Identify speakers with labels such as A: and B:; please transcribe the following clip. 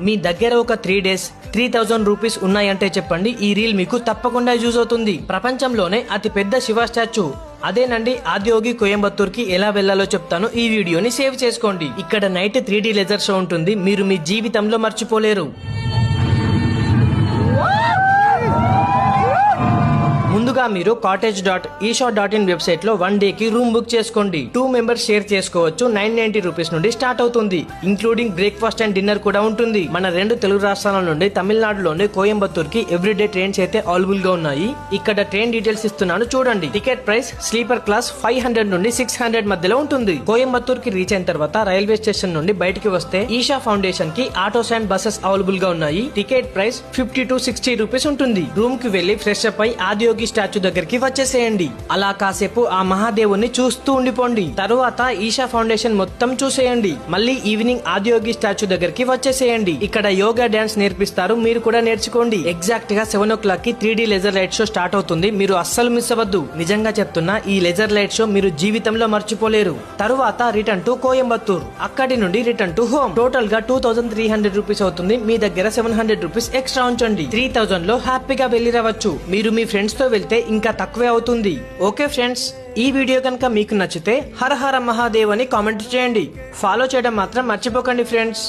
A: మీ దగ్గర ఒక 3 days 3000 rupees ఉన్నాయంటే చెప్పండి, ఈ రీల్ మీకు తప్పకుండా యూజ్ అవుతుంది. ప్రపంచంలోనే అతి పెద్ద శివ స్టాచ్యూ అదేనండి. ఆదియోగి కోయంబత్తూర్ కి ఎలా వెళ్లాలో చెప్తాను, ఈ వీడియోని సేవ్ చేసుకోండి. ఇక్కడ నైట్ 3D లేజర్ షో ఉంటుంది, మీరు మీ జీవితంలో మర్చిపోలేరు. ముందుగా మీరు cottage.esha.in వెబ్సైట్ లో 1 day కి రూమ్ బుక్ చేసుకోండి. 2 members షేర్ చేసుకోవచ్చు. 990 రూపీస్ నుండి స్టార్ట్ అవుతుంది. ఇంక్లూడింగ్ బ్రేక్ఫాస్ట్ అండ్ డిన్నర్ కూడా ఉంటుంది. మన 2 తెలుగు రాష్ట్రాల నుండి తమిళనాడులోని కోయంబత్తూర్ కి ఎవ్రీడే ట్రైన్స్ అయితే అవైలబుల్ గా ఉన్నాయి. ఇక్కడ ట్రైన్ డీటెయిల్స్ ఇస్తున్నాను చూడండి. టికెట్ ప్రైస్ స్లీపర్ క్లాస్ 500 నుండి 600 మధ్యలో ఉంటుంది. కోయంబత్తూర్ కి రీచ్ అయిన తర్వాత రైల్వే స్టేషన్ నుండి బయటికి వస్తే ఈషా ఫౌండేషన్ కి ఆటోస్ అండ్ బస్సెస్ అవైలబుల్ గా ఉన్నాయి. టికెట్ ప్రైస్ 50 to 60 రూపీస్ ఉంటుంది. రూమ్ కి వెళ్లి ఫ్రెష్ అప్ అయి ఆదియోగి స్టాచ్యూ దగ్గరికి వచ్చేసేయండి. అలా కాసేపు ఆ మహాదేవుని చూస్తూ ఉండిపోండి. తరువాత ఈషా ఫౌండేషన్ మొత్తం చూసేయండి. మళ్ళీ ఈవినింగ్ ఆదియోగి స్టాచ్యూ దగ్గరికి వచ్చేసేయండి. ఇక్కడ యోగా డాన్స్ నేర్పిస్తారు, మీరు కూడా నేర్చుకోండి. ఎగ్జాక్ట్ గా 7 o'clock కి 3D laser light show start అవుతుంది. మీరు అస్సలు మిస్ అవ్వద్దు. నిజంగా చెప్తున్నా, ఈ లేజర్ లైట్ షో మీరు జీవితంలో మర్చిపోలేరు. తరువాత రిటర్న్ టు కోయంబత్తూర్, అక్కడి నుండి రిటర్న్ టు హోమ్. టోటల్ గా 2300 రూపీస్ అవుతుంది. మీ దగ్గర 700 రూపీస్ ఎక్స్ట్రా ఉంచండి. 3000 లో హ్యాపీగా వెళ్లి రావచ్చు. మీరు మీ ఫ్రెండ్స్ తో వెళ్తే ఇంకా తక్కువే అవుతుంది. ఓకే ఫ్రెండ్స్, ఈ వీడియో కనుక మీకు నచ్చితే హర హర మహాదేవ్ అని కామెంట్ చేయండి. ఫాలో చేయడం మాత్రం మర్చిపోకండి ఫ్రెండ్స్.